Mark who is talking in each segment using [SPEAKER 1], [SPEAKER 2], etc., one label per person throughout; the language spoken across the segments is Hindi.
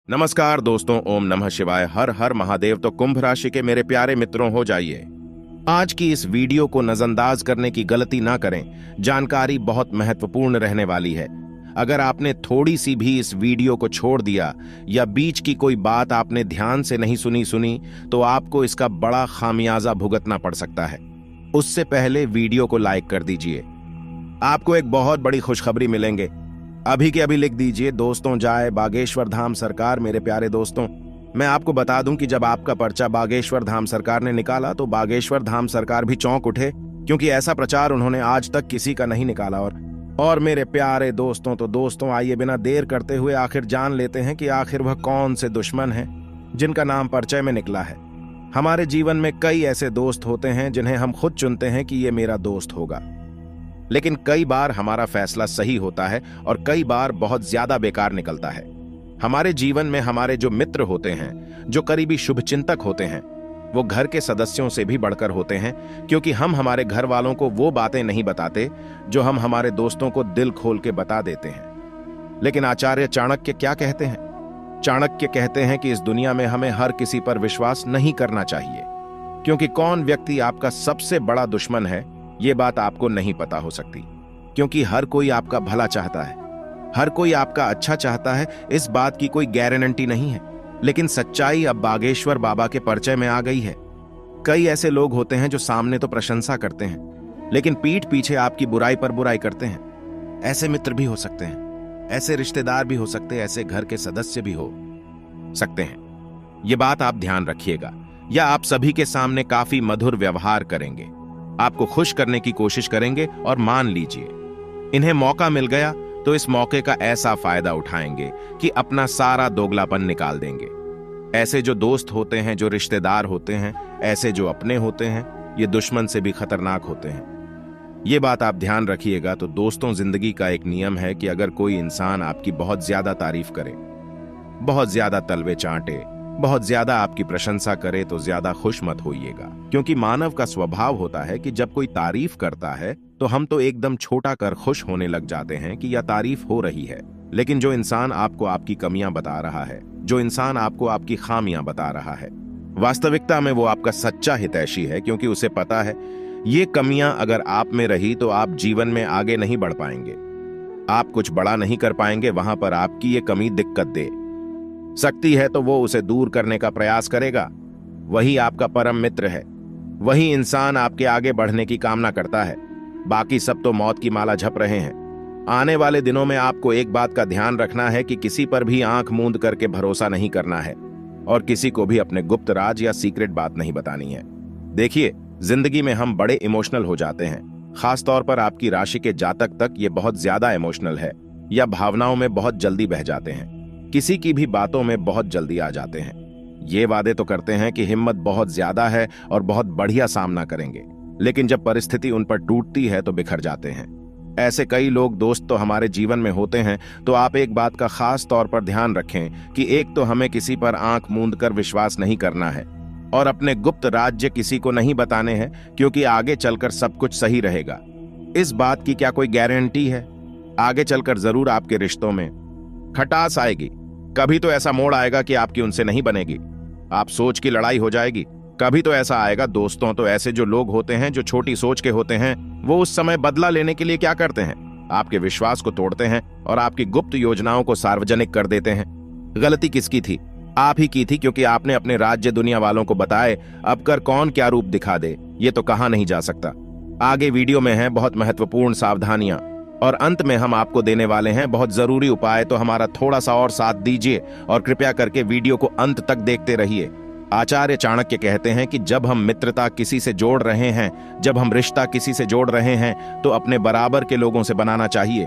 [SPEAKER 1] नमस्कार दोस्तों, ओम नमः शिवाय। हर हर महादेव। तो कुंभ राशि के मेरे प्यारे मित्रों, हो जाइए। आज की इस वीडियो को नजरअंदाज करने की गलती ना करें। जानकारी बहुत महत्वपूर्ण रहने वाली है। अगर आपने थोड़ी सी भी इस वीडियो को छोड़ दिया या बीच की कोई बात आपने ध्यान से नहीं सुनी तो आपको इसका बड़ा खामियाजा भुगतना पड़ सकता है। उससे पहले वीडियो को लाइक कर दीजिए। आपको एक बहुत बड़ी खुशखबरी मिलेंगे। अभी के अभी लिख दीजिए, दोस्तों जाए बागेश्वर धाम सरकार। मेरे प्यारे दोस्तों, मैं आपको बता दूं कि जब आपका पर्चा बागेश्वर धाम सरकार ने निकाला तो बागेश्वर धाम सरकार भी चौंक उठे, क्योंकि ऐसा प्रचार उन्होंने आज तक किसी का नहीं निकाला। और मेरे प्यारे दोस्तों, तो दोस्तों आइए बिना देर करते हुए आखिर जान लेते हैं कि आखिर वह कौन से दुश्मन हैं जिनका नाम परिचय में निकला है। हमारे जीवन में कई ऐसे दोस्त होते हैं जिन्हें हम खुद चुनते हैं कि ये मेरा दोस्त होगा, लेकिन कई बार हमारा फैसला सही होता है और कई बार बहुत ज्यादा बेकार निकलता है। हमारे जीवन में हमारे जो मित्र होते हैं, जो करीबी शुभचिंतक होते हैं, वो घर के सदस्यों से भी बढ़कर होते हैं, क्योंकि हम हमारे घर वालों को वो बातें नहीं बताते जो हम हमारे दोस्तों को दिल खोल के बता देते हैं। लेकिन आचार्य चाणक्य क्या कहते हैं? चाणक्य कहते हैं कि इस दुनिया में हमें हर किसी पर विश्वास नहीं करना चाहिए, क्योंकि कौन व्यक्ति आपका सबसे बड़ा दुश्मन है ये बात आपको नहीं पता हो सकती। क्योंकि हर कोई आपका भला चाहता है, हर कोई आपका अच्छा चाहता है, इस बात की कोई गारंटी नहीं है। लेकिन सच्चाई अब बागेश्वर बाबा के परिचय में आ गई है। कई ऐसे लोग होते हैं जो सामने तो प्रशंसा करते हैं, लेकिन पीठ पीछे आपकी बुराई पर बुराई करते हैं। ऐसे मित्र भी हो सकते हैं, ऐसे रिश्तेदार भी हो सकते हैं, ऐसे घर के सदस्य भी हो सकते हैं। ये बात आप ध्यान रखिएगा। या आप सभी के सामने काफी मधुर व्यवहार करेंगे, आपको खुश करने की कोशिश करेंगे, और मान लीजिए इन्हें मौका मिल गया तो इस मौके का ऐसा फायदा उठाएंगे कि अपना सारा दोगलापन निकाल देंगे। ऐसे जो दोस्त होते हैं, जो रिश्तेदार होते हैं, ऐसे जो अपने होते हैं, ये दुश्मन से भी खतरनाक होते हैं। ये बात आप ध्यान रखिएगा। तो दोस्तों, जिंदगी का एक नियम है कि अगर कोई इंसान आपकी बहुत ज्यादा तारीफ करे, बहुत ज्यादा तलवे चाटे, बहुत ज्यादा आपकी प्रशंसा करे, तो ज्यादा खुश मत होइएगा। क्योंकि मानव का स्वभाव होता है कि जब कोई तारीफ करता है तो हम तो एकदम छोटा कर खुश होने लग जाते हैं कि यह तारीफ हो रही है। लेकिन जो इंसान आपको आपकी कमियां बता रहा है, जो इंसान आपको आपकी खामियां बता रहा है, वास्तविकता में वो आपका सच्चा हितैषी है, क्योंकि उसे पता है ये कमियां अगर आप में रही तो आप जीवन में आगे नहीं बढ़ पाएंगे, आप कुछ बड़ा नहीं कर पाएंगे। वहां पर आपकी ये कमी दिक्कत दे सकती है तो वो उसे दूर करने का प्रयास करेगा। वही आपका परम मित्र है, वही इंसान आपके आगे बढ़ने की कामना करता है। बाकी सब तो मौत की माला झप रहे हैं। आने वाले दिनों में आपको एक बात का ध्यान रखना है कि किसी पर भी आंख मूंद करके भरोसा नहीं करना है, और किसी को भी अपने गुप्त राज या सीक्रेट बात नहीं बतानी है। देखिए, जिंदगी में हम बड़े इमोशनल हो जाते हैं, खासतौर पर आपकी राशि के जातक तक ये बहुत ज्यादा इमोशनल है, या भावनाओं में बहुत जल्दी बह जाते हैं, किसी की भी बातों में बहुत जल्दी आ जाते हैं। ये वादे तो करते हैं कि हिम्मत बहुत ज्यादा है और बहुत बढ़िया सामना करेंगे, लेकिन जब परिस्थिति उन पर टूटती है तो बिखर जाते हैं। ऐसे कई लोग दोस्त तो हमारे जीवन में होते हैं। तो आप एक बात का खास तौर पर ध्यान रखें कि एक तो हमें किसी पर आंख मूंद कर विश्वास नहीं करना है, और अपने गुप्त राज्य किसी को नहीं बताने हैं, क्योंकि आगे चलकर सब कुछ सही रहेगा। इस बात की क्या कोई गारंटी है? आगे चलकर जरूर आपके रिश्तों में खटास आएगी। कभी तो ऐसा मोड़ आएगा कि आपकी उनसे नहीं बनेगी, आप सोच की लड़ाई हो जाएगी। कभी तो ऐसा आएगा दोस्तों, तो ऐसे जो लोग होते हैं, जो छोटी सोच के होते हैं, वो उस समय बदला लेने के लिए क्या करते हैं? आपके विश्वास को तोड़ते हैं और आपकी गुप्त योजनाओं को सार्वजनिक कर देते हैं। गलती किसकी थी? आप ही की थी, क्योंकि आपने अपने राज्य दुनिया वालों को बताए। अब कर कौन क्या रूप दिखा दे, ये तो कहा नहीं जा सकता। आगे वीडियो में है बहुत महत्वपूर्ण सावधानियां, और अंत में हम आपको देने वाले हैं बहुत जरूरी उपाय। तो हमारा थोड़ा सा और साथ दीजिए और कृपया करके वीडियो को अंत तक देखते रहिए। आचार्य चाणक्य कहते हैं कि जब हम मित्रता किसी से जोड़ रहे हैं, जब हम रिश्ता किसी से जोड़ रहे हैं, तो अपने बराबर के लोगों से बनाना चाहिए।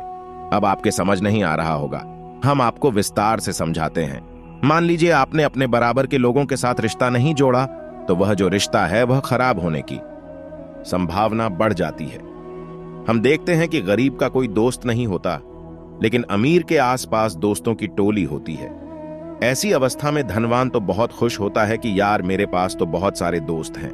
[SPEAKER 1] अब आपके समझ नहीं आ रहा होगा, हम आपको विस्तार से समझाते हैं। मान लीजिए आपने अपने बराबर के लोगों के साथ रिश्ता नहीं जोड़ा, तो वह जो रिश्ता है वह खराब होने की संभावना बढ़ जाती है। हम देखते हैं कि गरीब का कोई दोस्त नहीं होता, लेकिन अमीर के आसपास दोस्तों की टोली होती है। ऐसी अवस्था में धनवान तो बहुत खुश होता है कि यार मेरे पास तो बहुत सारे दोस्त हैं,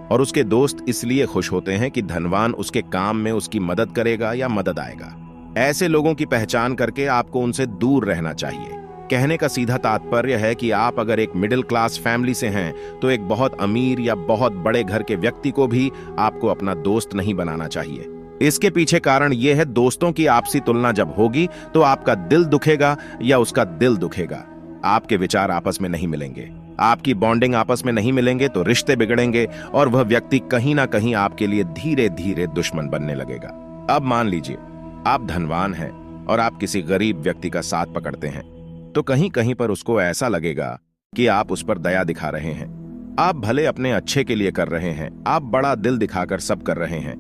[SPEAKER 1] और उसके दोस्त इसलिए खुश होते हैं कि धनवान उसके काम में उसकी मदद करेगा या मदद आएगा। ऐसे लोगों की पहचान करके आपको उनसे दूर रहना चाहिए। कहने का सीधा तात्पर्य है कि आप अगर एक मिडिल क्लास फैमिली से हैं तो एक बहुत अमीर या बहुत बड़े घर के व्यक्ति को भी आपको अपना दोस्त नहीं बनाना चाहिए। इसके पीछे कारण यह है, दोस्तों की आपसी तुलना जब होगी तो आपका दिल दुखेगा या उसका दिल दुखेगा। आपके विचार आपस में नहीं मिलेंगे, आपकी बॉन्डिंग आपस में नहीं मिलेंगे तो रिश्ते बिगड़ेंगे और वह व्यक्ति कहीं ना कहीं आपके लिए धीरे धीरे दुश्मन बनने लगेगा। अब मान लीजिए आप धनवान हैं और आप किसी गरीब व्यक्ति का साथ पकड़ते हैं तो कहीं कहीं पर उसको ऐसा लगेगा कि आप उस पर दया दिखा रहे हैं। आप भले अपने अच्छे के लिए कर रहे हैं, आप बड़ा दिल दिखाकर सब कर रहे हैं,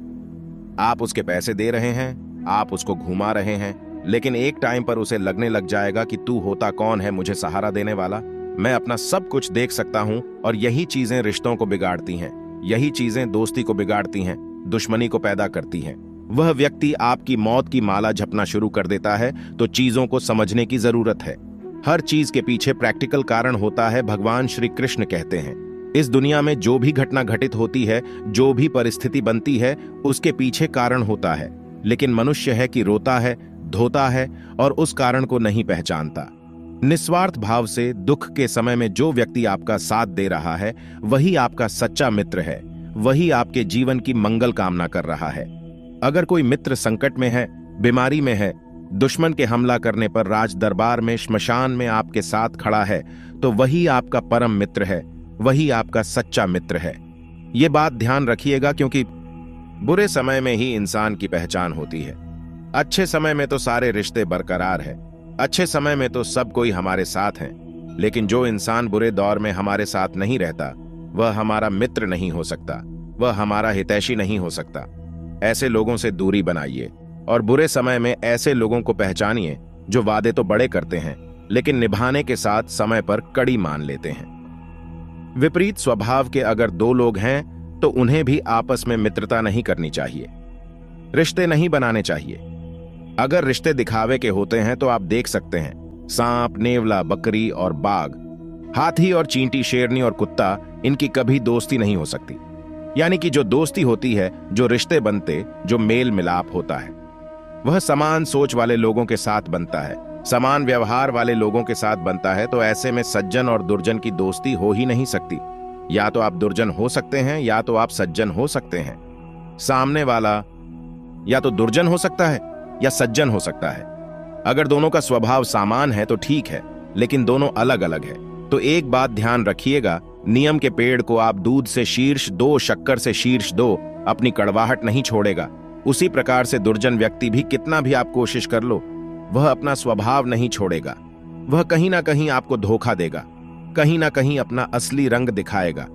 [SPEAKER 1] आप उसके पैसे दे रहे हैं, आप उसको घुमा रहे हैं, लेकिन एक टाइम पर उसे लगने लग जाएगा कि तू होता कौन है मुझे सहारा देने वाला, मैं अपना सब कुछ देख सकता हूं। और यही चीजें रिश्तों को बिगाड़ती हैं, यही चीजें दोस्ती को बिगाड़ती हैं, दुश्मनी को पैदा करती हैं। वह व्यक्ति आपकी मौत की माला जपना शुरू कर देता है तो चीजों को समझने की जरूरत है। हर चीज के पीछे प्रैक्टिकल कारण होता है। भगवान श्री कृष्ण कहते हैं, इस दुनिया में जो भी घटना घटित होती है, जो भी परिस्थिति बनती है, उसके पीछे कारण होता है, लेकिन मनुष्य है कि रोता है, धोता है और उस कारण को नहीं पहचानता। निस्वार्थ भाव से दुख के समय में जो व्यक्ति आपका साथ दे रहा है वही आपका सच्चा मित्र है, वही आपके जीवन की मंगल कामना कर रहा है। अगर कोई मित्र संकट में है, बीमारी में है, दुश्मन के हमला करने पर राज दरबार में, श्मशान में आपके साथ खड़ा है तो वही आपका परम मित्र है, वही आपका सच्चा मित्र है। ये बात ध्यान रखिएगा, क्योंकि बुरे समय में ही इंसान की पहचान होती है। अच्छे समय में तो सारे रिश्ते बरकरार हैं, अच्छे समय में तो सब कोई हमारे साथ हैं, लेकिन जो इंसान बुरे दौर में हमारे साथ नहीं रहता वह हमारा मित्र नहीं हो सकता, वह हमारा हितैषी नहीं हो सकता। ऐसे लोगों से दूरी बनाइए और बुरे समय में ऐसे लोगों को पहचानिए जो वादे तो बड़े करते हैं लेकिन निभाने के साथ समय पर कड़ी मान लेते हैं। विपरीत स्वभाव के अगर दो लोग हैं तो उन्हें भी आपस में मित्रता नहीं करनी चाहिए, रिश्ते नहीं बनाने चाहिए। अगर रिश्ते दिखावे के होते हैं तो आप देख सकते हैं, सांप, नेवला, बकरी और बाघ, हाथी और चींटी, शेरनी और कुत्ता, इनकी कभी दोस्ती नहीं हो सकती। यानी कि जो दोस्ती होती है, जो रिश्ते बनते, जो मेल मिलाप होता है, वह समान सोच वाले लोगों के साथ बनता है, समान व्यवहार वाले लोगों के साथ बनता है। तो ऐसे में सज्जन और दुर्जन की दोस्ती हो ही नहीं सकती। या तो आप दुर्जन हो सकते हैं या तो आप सज्जन हो सकते हैं। सामने वाला या तो दुर्जन हो सकता है या सज्जन हो सकता है। अगर दोनों का स्वभाव समान है तो ठीक है, लेकिन दोनों अलग अलग है तो एक बात ध्यान रखिएगा, नियम के पेड़ को आप दूध से शीर्ष दो, शक्कर से शीर्ष दो, अपनी कड़वाहट नहीं छोड़ेगा। उसी प्रकार से दुर्जन व्यक्ति भी कितना भी आप कोशिश कर लो, वह अपना स्वभाव नहीं छोड़ेगा। वह कहीं ना कहीं आपको धोखा देगा, कहीं ना कहीं अपना असली रंग दिखाएगा।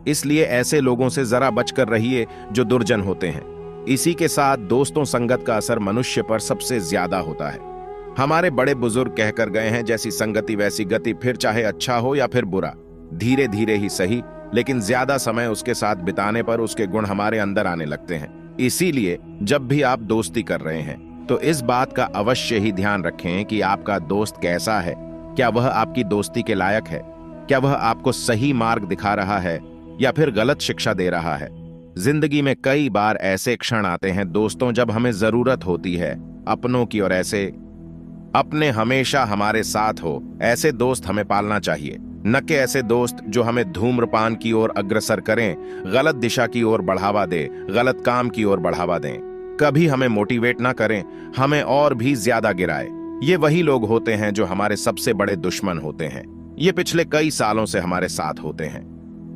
[SPEAKER 1] इसलिए ऐसे लोगों से जरा बचकर रहिए जो दुर्जन होते हैं। इसी के साथ दोस्तों संगत का असर मनुष्य पर सबसे ज्यादा होता है। हमारे बड़े बुजुर्ग कहकर गए हैं, जैसी संगति वैसी गति, फिर चाहे अच्छा हो या फिर बुरा, धीरे धीरे ही सही, लेकिन ज्यादा समय उसके साथ बिताने पर उसके गुण हमारे अंदर आने लगते हैं। इसीलिए जब भी आप दोस्ती कर रहे हैं तो इस बात का अवश्य ही ध्यान रखें कि आपका दोस्त कैसा है, क्या वह आपकी दोस्ती के लायक है, क्या वह आपको सही मार्ग दिखा रहा है या फिर गलत शिक्षा दे रहा है। जिंदगी में कई बार ऐसे क्षण आते हैं दोस्तों जब हमें जरूरत होती है अपनों की, और ऐसे अपने हमेशा हमारे साथ हो, ऐसे दोस्त हमें पालना चाहिए, न कि ऐसे दोस्त जो हमें धूम्रपान की ओर अग्रसर करें, गलत दिशा की ओर बढ़ावा दे, गलत काम की ओर बढ़ावा दें, कभी हमें मोटिवेट ना करें, हमें और भी ज्यादा गिराए। ये वही लोग होते हैं जो हमारे सबसे बड़े दुश्मन होते हैं। ये पिछले कई सालों से हमारे साथ होते हैं,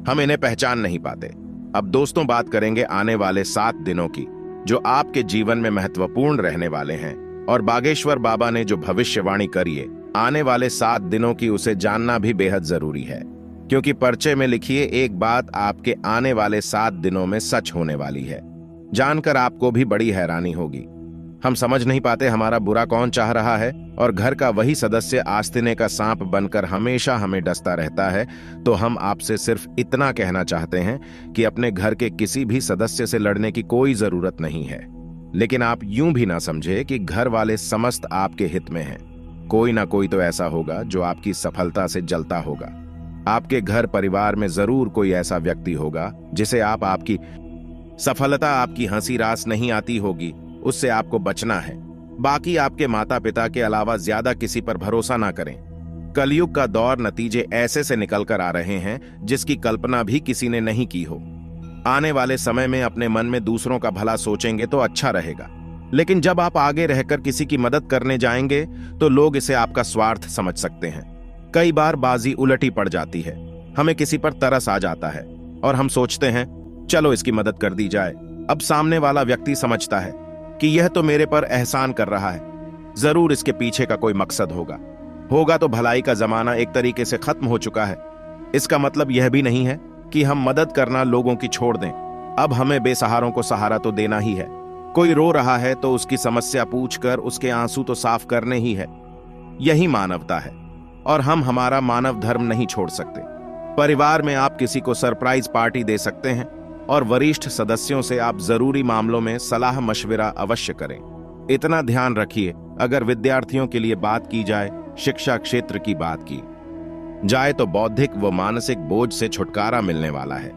[SPEAKER 1] हम इन्हें पहचान नहीं पाते। अब दोस्तों बात करेंगे आने वाले 7 दिनों की, जो आपके जीवन में महत्वपूर्ण रहने वाले हैं। और बागेश्वर बाबा ने जो भविष्यवाणी करी है आने वाले 7 दिनों की, उसे जानना भी बेहद जरूरी है, क्योंकि पर्चे में लिखिए एक बात आपके आने वाले 7 दिनों में सच होने वाली है। जानकर आपको भी बड़ी हैरानी होगी। हम समझ नहीं पाते हमारा बुरा कौन चाह रहा है, और घर का वही सदस्य आस्तीने का सांप बनकर हमेशा हमें डसता रहता है। तो हम आपसे सिर्फ इतना कहना चाहते हैं कि अपने घर के किसी भी सदस्य से लड़ने की कोई जरूरत नहीं है, लेकिन आप यूं भी ना समझे कि घर वाले समस्त आपके हित में हैं। कोई ना कोई तो ऐसा होगा जो आपकी सफलता से जलता होगा। आपके घर परिवार में जरूर कोई ऐसा व्यक्ति होगा जिसे आपकी सफलता, आपकी हंसी रास नहीं आती होगी, उससे आपको बचना है। बाकी आपके माता पिता के अलावा ज्यादा किसी पर भरोसा ना करें। कलयुग का दौर नतीजे ऐसे से निकल कर आ रहे हैं जिसकी कल्पना भी किसी ने नहीं की हो। आने वाले समय में अपने मन में दूसरों का भला सोचेंगे तो अच्छा रहेगा, लेकिन जब आप आगे रहकर किसी की मदद करने जाएंगे तो लोग इसे आपका स्वार्थ समझ सकते हैं। कई बार बाजी उलटी पड़ जाती है, हमें किसी पर तरस आ जाता है और हम सोचते हैं चलो इसकी मदद कर दी जाए। अब सामने वाला व्यक्ति समझता है कि यह तो मेरे पर एहसान कर रहा है, जरूर इसके पीछे का कोई मकसद होगा तो भलाई का जमाना एक तरीके से खत्म हो चुका है। इसका मतलब यह भी नहीं है कि हम मदद करना लोगों की छोड़ दें। अब हमें बेसहारों को सहारा तो देना ही है। कोई रो रहा है तो उसकी समस्या पूछकर उसके आंसू तो साफ करने ही है। यही मानवता है और हम हमारा मानव धर्म नहीं छोड़ सकते। परिवार में आप किसी को सरप्राइज पार्टी दे सकते हैं और वरिष्ठ सदस्यों से आप जरूरी मामलों में सलाह मशविरा अवश्य करें। इतना ध्यान रखिए, अगर विद्यार्थियों के लिए बात की जाए, शिक्षा क्षेत्र की बात की जाए तो बौद्धिक व मानसिक बोझ से छुटकारा मिलने वाला है।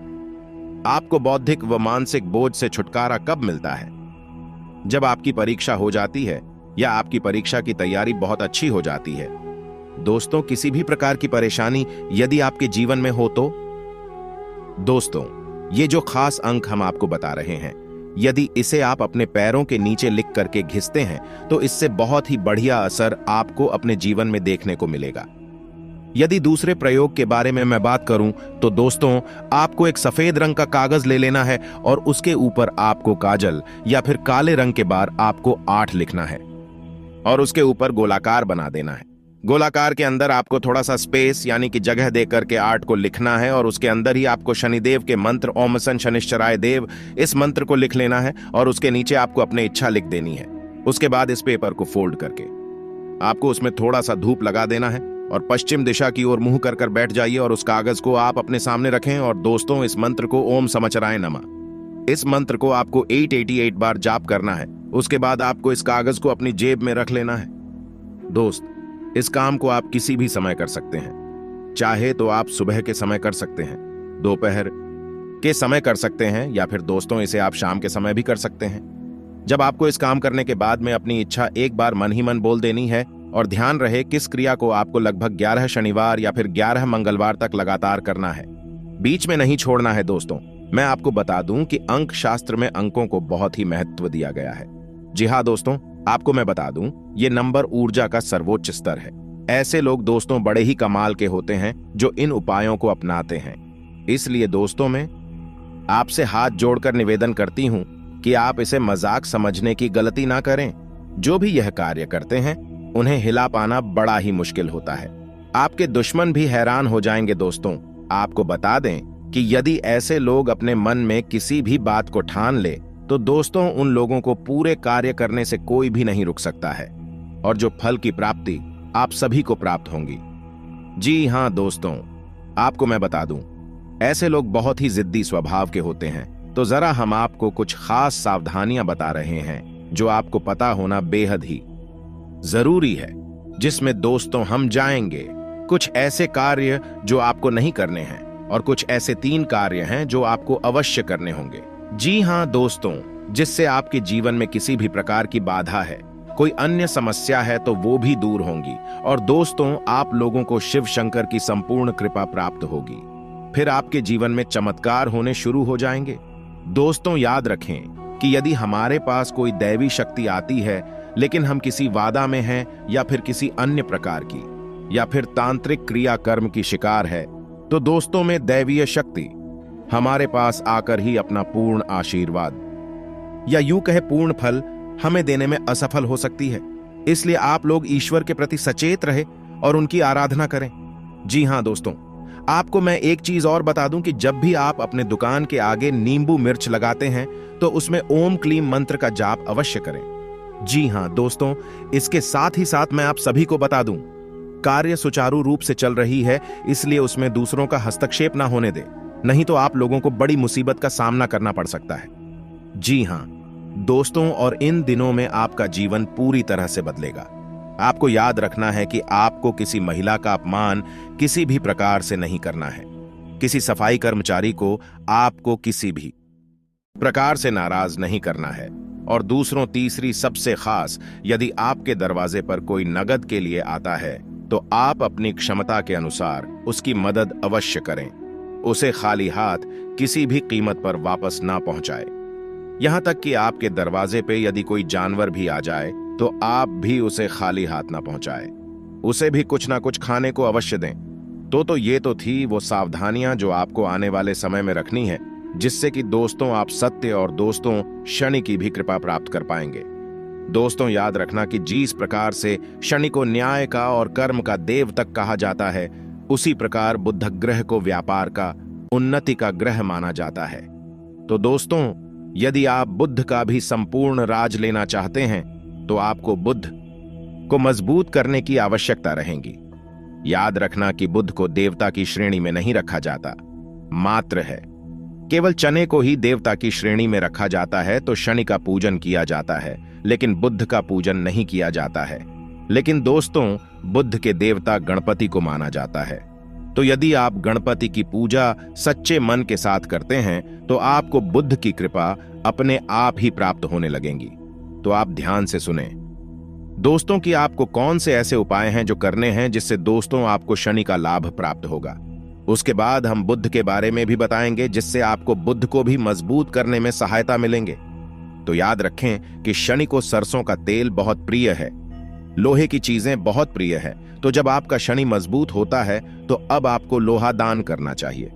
[SPEAKER 1] आपको बौद्धिक व मानसिक बोझ से छुटकारा कब मिलता है? जब आपकी परीक्षा हो जाती है या आपकी परीक्षा की तैयारी बहुत अच्छी हो जाती है। दोस्तों, किसी भी प्रकार की परेशानी यदि आपके जीवन में हो तो दोस्तों, ये जो खास अंक हम आपको बता रहे हैं, यदि इसे आप अपने पैरों के नीचे लिख करके घिसते हैं तो इससे बहुत ही बढ़िया असर आपको अपने जीवन में देखने को मिलेगा। यदि दूसरे प्रयोग के बारे में मैं बात करूं तो दोस्तों, आपको एक सफेद रंग का कागज ले लेना है और उसके ऊपर आपको काजल या फिर काले रंग के बार आपको 8 लिखना है और उसके ऊपर गोलाकार बना देना है। गोलाकार के अंदर आपको थोड़ा सा स्पेस यानी कि जगह दे करके 8 को लिखना है और उसके अंदर ही आपको शनिदेव के मंत्र ओम सन शनिश्चराय देव, इस मंत्र को लिख लेना है और उसके नीचे आपको अपनी इच्छा लिख देनी है। उसके बाद इस पेपर को फोल्ड करके आपको उसमें थोड़ा सा धूप लगा देना है और पश्चिम दिशा की ओर मुंह कर बैठ जाइए और उस कागज को आप अपने सामने रखें। और दोस्तों, इस मंत्र को ओम समचराय नमः, इस मंत्र को आपको 888 बार जाप करना है। उसके बाद आपको इस कागज को अपनी जेब में रख लेना है। दोस्त, इस काम को आप किसी भी समय कर सकते हैं। चाहे तो आप सुबह के समय कर सकते हैं, दोपहर के समय कर सकते हैं या फिर दोस्तों इसे आप शाम के समय भी कर सकते हैं। जब आपको इस काम करने के बाद में अपनी इच्छा एक बार मन ही मन बोल देनी है और ध्यान रहे किस क्रिया को आपको लगभग 11 शनिवार या फिर 11 मंगलवार तक लगातार करना है, बीच में नहीं छोड़ना है। दोस्तों, मैं आपको बता दूं कि अंक शास्त्र में अंकों को बहुत ही महत्व दिया गया है। जी हाँ दोस्तों, आपको मैं बता दूं, ये नंबर ऊर्जा का सर्वोच्च स्तर है। ऐसे लोग दोस्तों बड़े ही कमाल के होते हैं जो इन उपायों को अपनाते हैं। इसलिए दोस्तों, मैं आपसे हाथ जोड़कर निवेदन करती हूं कि आप इसे मजाक समझने की गलती ना करें। जो भी यह कार्य करते हैं उन्हें हिला पाना बड़ा ही मुश्किल होता है। आपके दुश्मन भी हैरान हो जाएंगे। दोस्तों, आपको बता दें कि यदि ऐसे लोग अपने मन में किसी भी बात को ठान ले तो दोस्तों उन लोगों को पूरे कार्य करने से कोई भी नहीं रुक सकता है और जो फल की प्राप्ति आप सभी को प्राप्त होंगी। जी हाँ दोस्तों, आपको मैं बता दूं, ऐसे लोग बहुत ही जिद्दी स्वभाव के होते हैं। तो जरा हम आपको कुछ खास सावधानियां बता रहे हैं जो आपको पता होना बेहद ही जरूरी है, जिसमें दोस्तों हम जाएंगे कुछ ऐसे कार्य जो आपको नहीं करने हैं और कुछ ऐसे 3 कार्य हैं जो आपको अवश्य करने होंगे। जी हाँ दोस्तों, जिससे आपके जीवन में किसी भी प्रकार की बाधा है, कोई अन्य समस्या है तो वो भी दूर होंगी और दोस्तों आप लोगों को शिव शंकर की संपूर्ण कृपा प्राप्त होगी। फिर आपके जीवन में चमत्कार होने शुरू हो जाएंगे। दोस्तों, याद रखें कि यदि हमारे पास कोई दैवी शक्ति आती है लेकिन हम किसी वादा में हैं या फिर किसी अन्य प्रकार की या फिर तांत्रिक क्रिया कर्म की शिकार है, तो दोस्तों में दैवीय शक्ति हमारे पास आकर ही अपना पूर्ण आशीर्वाद या यूं कहे पूर्ण फल हमें देने में असफल हो सकती है। इसलिए आप लोग ईश्वर के प्रति सचेत रहे और उनकी आराधना करें। जी हाँ दोस्तों, आपको मैं एक चीज और बता दूं कि जब भी आप अपने दुकान के आगे नींबू मिर्च लगाते हैं तो उसमें ओम क्लीम मंत्र का जाप अवश्य करें। जी हाँ दोस्तों, इसके साथ ही साथ मैं आप सभी को बता दूं, कार्य सुचारू रूप से चल रही है, इसलिए उसमें दूसरों का हस्तक्षेप ना होने दे, नहीं तो आप लोगों को बड़ी मुसीबत का सामना करना पड़ सकता है। जी हाँ दोस्तों, और इन दिनों में आपका जीवन पूरी तरह से बदलेगा। आपको याद रखना है कि आपको किसी महिला का अपमान किसी भी प्रकार से नहीं करना है। किसी सफाई कर्मचारी को आपको किसी भी प्रकार से नाराज नहीं करना है। और दूसरों तीसरी सबसे खास, यदि आपके दरवाजे पर कोई नगद के लिए आता है तो आप अपनी क्षमता के अनुसार उसकी मदद अवश्य करें। उसे खाली हाथ किसी भी कीमत पर वापस ना पहुंचाए। यहां तक कि आपके दरवाजे पे यदि कोई जानवर भी आ जाए तो आप भी उसे खाली हाथ ना पहुंचाए। उसे भी कुछ ना कुछ खाने को अवश्य दें। तो ये तो थी वो सावधानियां जो आपको आने वाले समय में रखनी है, जिससे कि दोस्तों आप सत्य और दोस्तों शनि की भी कृपा प्राप्त कर पाएंगे। दोस्तों याद रखना कि जिस प्रकार से शनि को न्याय का और कर्म का देव तक कहा जाता है, उसी प्रकार बुध ग्रह को व्यापार का, उन्नति का ग्रह माना जाता है। तो दोस्तों यदि आप बुध का भी संपूर्ण राज लेना चाहते हैं तो आपको बुध को मजबूत करने की आवश्यकता रहेगी। याद रखना कि बुध को देवता की श्रेणी में नहीं रखा जाता, मात्र है। केवल चने को ही देवता की श्रेणी में रखा जाता है। तो शनि का पूजन किया जाता है लेकिन बुध का पूजन नहीं किया जाता है। लेकिन दोस्तों बुध के देवता गणपति को माना जाता है। तो यदि आप गणपति की पूजा सच्चे मन के साथ करते हैं तो आपको बुध की कृपा अपने आप ही प्राप्त होने लगेंगी। तो आप ध्यान से सुने दोस्तों कि आपको कौन से ऐसे उपाय हैं जो करने हैं जिससे दोस्तों आपको शनि का लाभ प्राप्त होगा। उसके बाद हम बुध के बारे में भी बताएंगे जिससे आपको बुध को भी मजबूत करने में सहायता मिलेंगे। तो याद रखें कि शनि को सरसों का तेल बहुत प्रिय है, लोहे की चीजें बहुत प्रिय है। तो जब आपका शनि मजबूत होता है तो अब आपको लोहा दान करना चाहिए।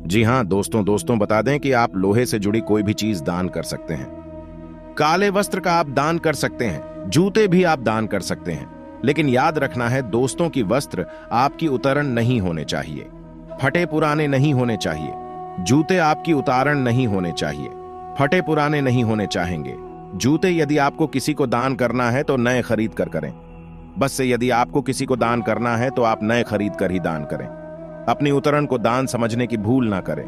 [SPEAKER 1] जी हां दोस्तों बता दें कि आप लोहे से जुड़ी कोई भी चीज दान कर सकते हैं। काले वस्त्र का आप दान कर सकते हैं, जूते भी आप दान कर सकते हैं। लेकिन याद रखना है दोस्तों की वस्त्र आपकी उतरण नहीं होने चाहिए, फटे पुराने नहीं होने चाहिए। जूते आपकी उतारण नहीं होने चाहिए, फटे पुराने नहीं होने चाहेंगे। जूते यदि आपको किसी को दान करना है तो नए खरीद कर करें। बस से यदि आपको किसी को दान करना है तो आप नए खरीद कर ही दान करें। अपनी उतरण को दान समझने की भूल ना करें।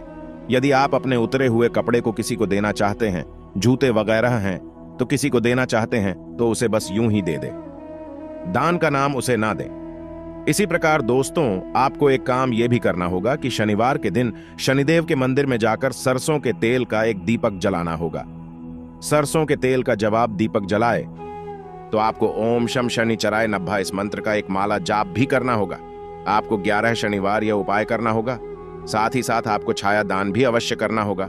[SPEAKER 1] यदि आप अपने उतरे हुए कपड़े को किसी को देना चाहते हैं, जूते वगैरह हैं, तो किसी को देना चाहते हैं तो उसे बस यूं ही दे दे, दान का नाम उसे ना दें। इसी प्रकार दोस्तों आपको एक काम यह भी करना होगा कि शनिवार के दिन शनिदेव के मंदिर में जाकर सरसों के तेल का एक दीपक जलाना होगा। सरसों के तेल का जब आप दीपक जलाए तो आपको ओम शम शनिचराय नभः इस मंत्र का एक माला जाप भी करना होगा। आपको 11 शनिवार यह उपाय करना होगा। साथ ही साथ आपको छाया दान भी अवश्य करना होगा।